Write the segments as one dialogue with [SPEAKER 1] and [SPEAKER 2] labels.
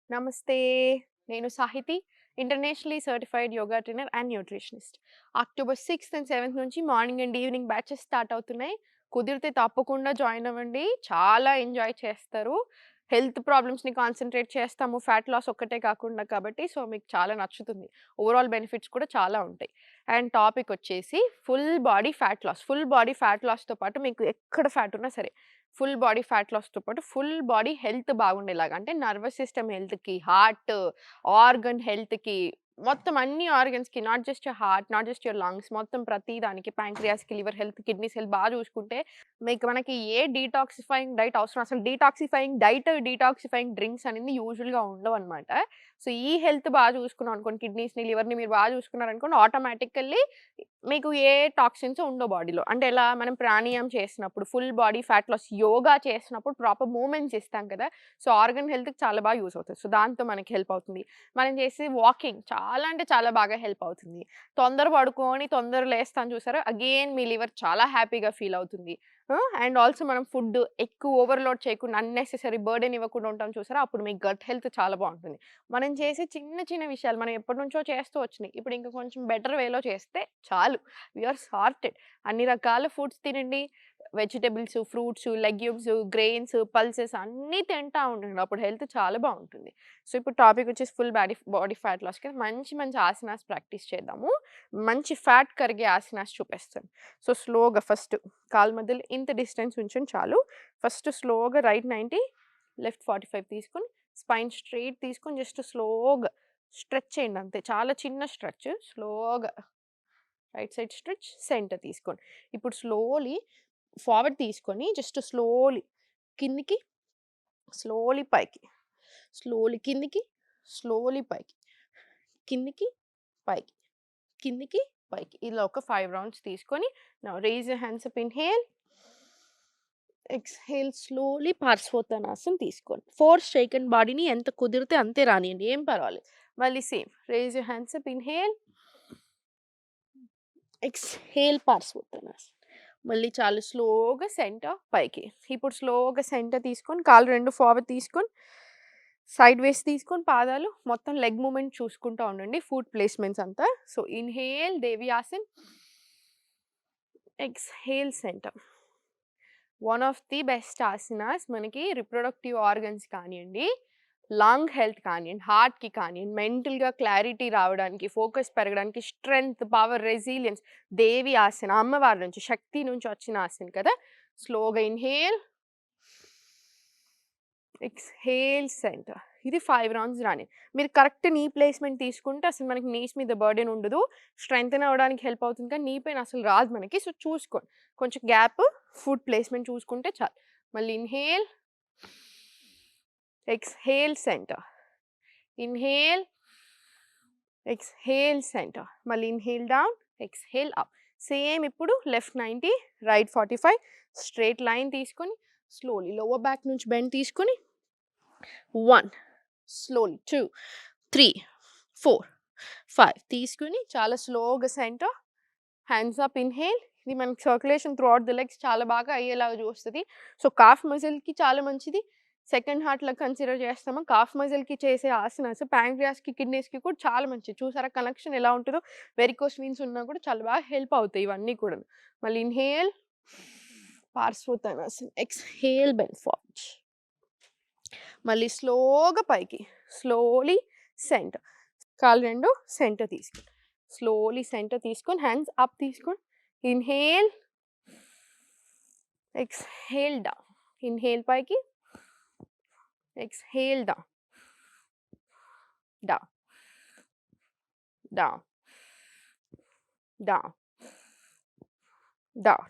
[SPEAKER 1] నమస్తే. నేను Sahiti. Internationally certified yoga trainer and nutritionist. October 6థ్ అండ్ 7థ్ నుంచి morning and evening batches start అవుతున్నాయి. కుదిరితే తప్పకుండా జాయిన్ అవ్వండి. చాలా ఎంజాయ్ చేస్తారు. హెల్త్ ప్రాబ్లమ్స్‌ని కాన్సంట్రేట్ చేస్తాము. ఫ్యాట్ లాస్ ఒక్కటే కాకుండా కాబట్టి సో, మీకు చాలా నచ్చుతుంది. ఓవరాల్ బెనిఫిట్స్ కూడా చాలా ఉంటాయి. అండ్ టాపిక్ వచ్చేసి full body fat loss. Full body fat లాస్‌తో పాటు మీకు ఎక్కడ ఫ్యాట్ ఉన్నా సరే ఫుల్ బాడీ ఫ్యాట్ లాస్‌తో పాటు ఫుల్ బాడీ హెల్త్ బాగుండేలాగా అంటే నర్వస్ సిస్టమ్ హెల్త్‌కి, హార్ట్, ఆర్గన్ హెల్త్‌కి మొత్తం అన్ని ఆర్గన్స్‌కి not just your heart, not just your lungs మొత్తం ప్రతి దానికి పాంక్రియాస్‌కి, లివర్ హెల్త్, కిడ్నీస్ హెల్త్ చూసుకుంటే మనకి ఏ డీటాక్సిఫైయింగ్ డైట్ అవసరం అసలు డీటాక్సిఫైయింగ్ డైట్, డీటాక్సిఫైయింగ్ డ్రింక్స్ అనేది యూజువల్‌గా ఉండవనమాట. సో, ఈ హెల్త్ చూసుకున్నాం అనుకోండి కిడ్నీస్‌ని, లివర్‌ని మీరు చూసుకున్నారనుకోండి ఆటోమేటికల్లీ మీకు ఏ టాక్సిన్స్ ఉండవు బాడీలో. అంటే ఎలా మనం ప్రాణాయామం చేసినప్పుడు full body fat loss yoga చేసినప్పుడు ప్రాపర్ మూవ్‌మెంట్స్ ఇస్తాం కదా! సో, ఆర్గన్ హెల్త్‌కి చాలా యూజ్ అవుతది. సో, దాంతో మనకి హెల్ప్ అవుతుంది. మనం చేసే వాకింగ్ చాలా అంటే చాలా బాగా హెల్ప్ అవుతుంది. తొందర పడుకొని తొందర లేస్తాం చూసారా? అగైన్ మీ లివర్ చాలా హ్యాపీగా ఫీల్ అవుతుంది. అండ్ ఆల్సో మనం ఫుడ్ ఎక్కువ ఓవర్‌లోడ్ చేయకుండా అన్నెసెసరీ బర్డెన్ ఇవ్వకుండా ఉంటాం చూసారా? అప్పుడు మీ గట్ హెల్త్ చాలా బావుంటుంది. మనం చేసే చిన్న చిన్న విషయాలు మనం ఎప్పటినుంచో చేస్తూ వచ్చినాయి. ఇప్పుడు ఇంకా కొంచెం బెటర్ వేలో చేస్తే చాలు. We are sorted. అన్ని రకాల ఫుడ్స్ తినండి. Vegetables, fruits, legumes, grains, pulses అన్నీ తింటా ఉండండి. అప్పుడు హెల్త్ చాలా బావుంటుంది. సో, ఇప్పుడు టాపిక్ వచ్చేసి ఫుల్ బాడీ ఫ్యాట్ లాస్‌కి మంచి మంచి ఆసనాస్ ప్రాక్టీస్ చేద్దాము. మంచి ఫ్యాట్ కరిగే ఆసనాస్ చూపిస్తాను. సో, స్లోగా ఫస్ట్ కాళ్ళ మధ్యలో ఇంత డిస్టెన్స్ ఉంచండి చాలు. ఫస్ట్ స్లోగా రైట్ 90, లెఫ్ట్ 45 తీసుకొని స్పైన్ స్ట్రెయిట్ తీసుకొని జస్ట్ స్లోగా స్ట్రెచ్ చేయండి అంతే. చాలా చిన్న స్ట్రెచ్. స్లోగా రైట్ సైడ్ స్ట్రెచ్, సెంటర్ తీసుకోండి. ఇప్పుడు స్లోలీ ఫార్వర్డ్ తీసుకొని జస్ట్ స్లోలీ కిందికి, స్లోలీ పైకి, స్లోలీ కిందికి, స్లోలీ పైకి, కిందికి, పైకి, కిందికి, పైకి. ఇలా ఒక 5 రౌండ్స్ తీసుకొని now raise your hands up inhale, exhale slowly పార్శ్వోత్తనాసనం తీసుకోండి. ఫోర్స్ చేయకండి బాడీని ఎంత కుదిరితే అంతే రానియండి. ఏం పర్వాలేదు. మళ్ళీ same raise your hands up inhale, exhale పార్శ్వోత్తనాసనం. మళ్ళీ చాలా స్లోగా సెంటర్ పైకి. ఇప్పుడు స్లోగా సెంటర్ తీసుకొని కాళ్ళు 2 ఫార్వర్డ్ తీసుకొని సైడ్ వేస్ తీసుకొని పాదాలు మొత్తం లెగ్ మూవ్‌మెంట్ చూసుకుంటా ఉండండి. ఫుట్ ప్లేస్‌మెంట్స్ అంతా. సో, ఇన్‌హేల్ దేవియాసన్, exhale centre. One of the best asanas మనకి రిప్రొడక్టివ్ ఆర్గన్స్ కానియండి, లంగ్ హెల్త్ కానియండి, హార్ట్‌కి కానియండి, మెంటల్‌గా క్లారిటీ రావడానికి, ఫోకస్ పెరగడానికి, స్ట్రెంగ్త్, పవర్, రెసిలియన్స్ దేవి ఆసన అమ్మవారి నుంచి, శక్తి నుంచి వచ్చిన ఆసన కదా! స్లోగా ఇన్‌హేల్, ఎక్స్‌హేల్ సెంటర్. ఇది 5 రౌండ్స్ రాని. మీరు కరెక్ట్ నీ ప్లేస్‌మెంట్ తీసుకుంటే అసలు మనకి నీస్ మీద బర్డెన్ ఉండదు. స్ట్రెంథెన్ అవ్వడానికి హెల్ప్ అవుతుంది కానీ నీ పెయిన్ అసలు రాదు మనకి. సో, చూసుకోండి. కొంచెం గ్యాప్, ఫుట్ ప్లేస్‌మెంట్ చూసుకుంటే చాలు. మళ్ళీ inhale, exhale centre. Inhale, exhale centre. మళ్ళీ inhale down, exhale up. Same ఇప్పుడు లెఫ్ట్ 90, రైట్ 45 స్ట్రెయిట్ లైన్ తీసుకొని స్లోలీ లోవర్ బ్యాక్ నుంచి బెండ్ తీసుకొని 1 స్లోలీ 2, 3, 4, 5 తీసుకొని చాలా స్లోగా సెంటర్, హ్యాండ్స్ అప్ ఇన్‌హేల్. ఇది మనకి circulation through out the legs చాలా బాగా అయ్యేలాగా చూస్తది. సో, కాఫ్ మజిల్‌కి చాలా మంచిది. సెకండ్ హార్ట్‌లా కన్సిడర్ చేస్తామా కాఫ్ మజిల్‌కి చేసే ఆసనాస్ ప్యాంక్రియాస్‌కి, కిడ్నీస్‌కి కూడా చాలా మంచిది. చూసారా కనెక్షన్ ఎలా ఉంటదో? వెరికోస్ వెయిన్స్ ఉన్నా కూడా చాలా బాగా హెల్ప్ అవుతాయి ఇవన్నీ కూడాను. మళ్ళీ ఇన్‌హేల్, పార్శ్వోత్తనాసన్, ఎక్స్‌హేల్ బెండ్ ఫార్వర్డ్. మళ్ళీ స్లోగా పైకి, స్లోలీ సెంటర్. కాళ్ళు 2 సెంటర్ తీసుకోండి. స్లోలీ సెంటర్ తీసుకొని హ్యాండ్స్ అప్ తీసుకోండి. Inhale, exhale down. ఇన్‌హేల్ పైకి, exhale down, down, down, down, down.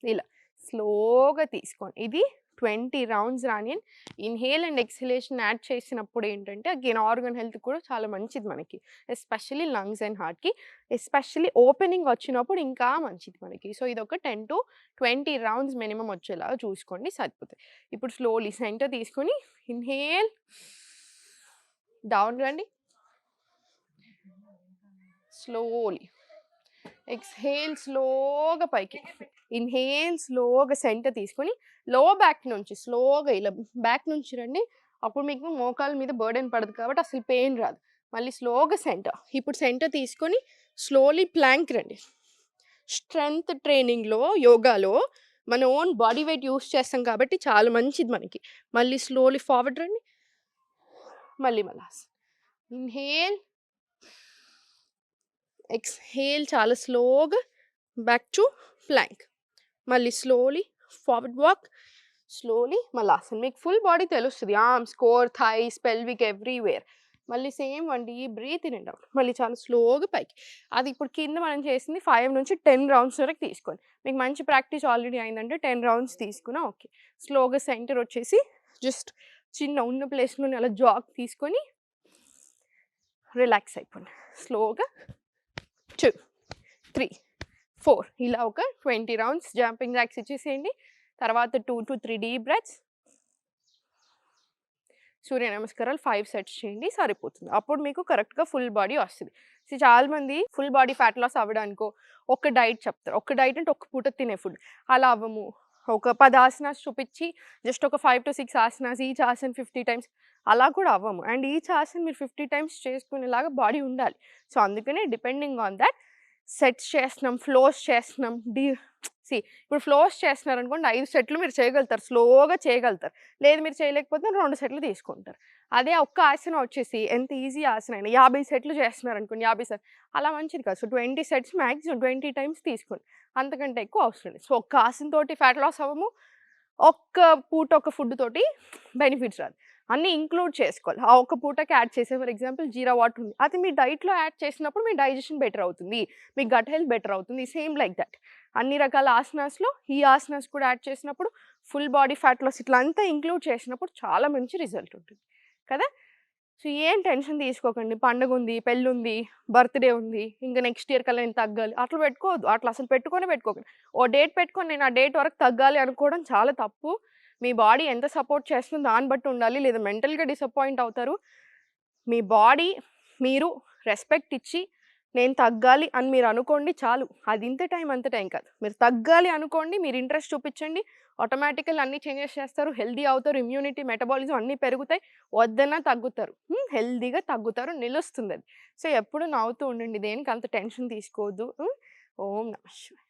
[SPEAKER 1] ఇలా స్లోగా తీసుకోండి. ఇది 20 రౌండ్స్ రానియండి. ఇన్‌హేల్ అండ్ ఎక్స్‌హలేషన్ యాడ్ చేసినప్పుడు ఏంటంటే అగైన్ ఆర్గన్ హెల్త్ కూడా చాలా మంచిది మనకి. ఎస్పెషల్లీ లంగ్స్ అండ్ హార్ట్‌కి. ఎస్పెషల్లీ ఓపెనింగ్ వచ్చినప్పుడు ఇంకా మంచిది మనకి. సో, ఇదొక 10-20 రౌండ్స్ మినిమమ్ వచ్చేలాగా చూసుకోండి సరిపోతాయి. ఇప్పుడు స్లోలీ సెంటర్ తీసుకొని ఇన్‌హేల్, డౌన్ రండి. స్లోలీ ఎక్స్‌హేల్ స్లోగా పైకి. ఇన్‌హేల్ స్లోగా సెంటర్ తీసుకొని లోవర్ బ్యాక్ నుంచి స్లోగా ఇలా బ్యాక్ నుంచి రండి. అప్పుడు మీకు మోకాళ్ళ మీద బర్డెన్ పడదు కాబట్టి అసలు పెయిన్ రాదు. మళ్ళీ స్లోగా సెంటర్. ఇప్పుడు సెంటర్ తీసుకొని స్లోలీ ప్లాంక్ రండి. స్ట్రెంగ్త్ ట్రైనింగ్‌లో, యోగాలో మన ఓన్ బాడీ వెయిట్ యూజ్ చేస్తాం కాబట్టి చాలా మంచిది మనకి. మళ్ళీ స్లోలీ ఫార్వర్డ్ రండి. మళ్ళీ ఇన్హేల్, ఎక్స్‌హేల్ చాలా స్లోగా బ్యాక్ టు ప్లాంక్. మళ్ళీ స్లోలీ ఫార్వర్డ్ వాక్, స్లోలీ మలాసన్. మీకు ఫుల్ బాడీ తెలుస్తుంది. Arms, core, thighs, pelvic everywhere. మళ్ళీ same 1 deep breath in and out. మళ్ళీ చాలా స్లోగా పైకి. అది ఇప్పుడు కింద మనం చేసింది 5 నుంచి 10 రౌండ్స్ వరకు తీసుకోండి. మీకు మంచి ప్రాక్టీస్ ఆల్రెడీ అయిందంటే 10 రౌండ్స్ తీసుకున్నా ఓకే. స్లోగా సెంటర్ వచ్చేసి జస్ట్ చిన్న ఉన్న ప్లేస్లోనే అలా జాగ్ తీసుకొని రిలాక్స్ అయిపోండి. స్లోగా 2, 3, 4 ఇలా ఒక 20 రౌండ్స్ జంపింగ్ జాక్స్ ఇచ్చేసేయండి. తర్వాత 2 to 3 డీప్ బ్రెత్స్. సూర్య నమస్కారాలు 5 సెట్స్ చేయండి సరిపోతుంది. అప్పుడు మీకు కరెక్ట్‌గా ఫుల్ బాడీ వస్తది. చాలామంది ఫుల్ బాడీ ఫ్యాట్ లాస్ అవ్వడానికో ఒక డైట్ చెప్తారు. ఒక డైట్ అంటే ఒక పూట తినే ఫుడ్. అలా అవ్వము. ఒక 10 ఆసనాస్ చూపించి జస్ట్ ఒక 5 to 6 ఆసనాస్, ఈచ్ ఆసన్ 50 టైమ్స్ అలా కూడా అవ్వము. అండ్ ఈచ్ ఆసన్ మీరు 50 టైమ్స్ చేసుకునేలాగా బాడీ ఉండాలి. సో అందుకనే డిపెండింగ్ ఆన్ దట్ సెట్స్ చేస్తున్నాం, ఫ్లోస్ చేస్తున్నాం. ఇప్పుడు ఫ్లోస్ చేస్తున్నారనుకోండి 5 సెట్లు మీరు చేయగలుగుతారు. స్లోగా చేయగలుగుతారు. లేదు మీరు చేయలేకపోతే 2 సెట్లు తీసుకుంటారు. అదే ఒక్క ఆసనం వచ్చేసి ఎంత ఈజీ ఆసనం అయినా 50 సెట్లు చేస్తున్నారనుకోండి 50 సెట్ అలా మంచిది కాదు. సో 20 సెట్స్ మ్యాక్సిమం 20 టైమ్స్ తీసుకోండి. అంతకంటే ఎక్కువ అవసరం లేదు. సో ఒక్క ఆసనం తోటి ఫ్యాట్ లాస్ అవ్వము. ఒక్క పూట ఒక ఫుడ్ తోటి బెనిఫిట్స్ రాదు. అన్నీ ఇంక్లూడ్ చేసుకోవాలి. ఆ ఒక్క పూటకి యాడ్ చేసే ఫర్ ఎగ్జాంపుల్ జీరా వాటర్ ఉంది. అది మీ డైట్‌లో యాడ్ చేసినప్పుడు మీ డైజెషన్ బెటర్ అవుతుంది. మీ గట్ హెల్త్ బెటర్ అవుతుంది. Same like that. అన్ని రకాల ఆసనాస్‌లో ఈ ఆసనాస్ కూడా యాడ్ చేసినప్పుడు ఫుల్ బాడీ ఫ్యాట్ లాస్ ఇట్లా అంతా ఇంక్లూడ్ చేసినప్పుడు చాలా మంచి రిజల్ట్ ఉంటుంది కదా! సో ఏం టెన్షన్ తీసుకోకండి. పండగుంది, పెళ్ళుంది, బర్త్‌డే ఉంది, ఇంక నెక్స్ట్ ఇయర్ కల్లా నేను తగ్గాలి అట్లా పెట్టుకోవద్దు. అట్లా అసలు పెట్టుకొనే పెట్టుకోకండి. ఓ డేట్ పెట్టుకొని నేను ఆ డేట్ వరకు తగ్గాలి అనుకోవడం చాలా తప్పు. మీ బాడీ ఎంత సపోర్ట్ చేస్తుందో దాన్ని బట్టి ఉండాలి. లేదా మెంటల్‌గా డిసప్పాయింట్ అవుతారు. మీ బాడీ మీరు రెస్పెక్ట్ ఇచ్చి నేను తగ్గాలి అని మీరు అనుకోండి చాలు. అది ఇంత టైం అంత టైం కాదు. మీరు తగ్గాలి అనుకోండి, మీరు ఇంట్రెస్ట్ చూపించండి. ఆటోమేటికల్ అన్ని చేంజెస్ చేస్తారు. హెల్తీ అవుతారు. ఇమ్యూనిటీ, మెటబాలిజం అన్నీ పెరుగుతాయి. వద్దన్నా తగ్గుతారు. హెల్తీగా తగ్గుతారు. నిలుస్తుంది అది. సో ఎప్పుడు నవ్వుతూ ఉండండి. దేనికి అంత టెన్షన్ తీసుకోవద్దు. ఓం నమః శివాయ.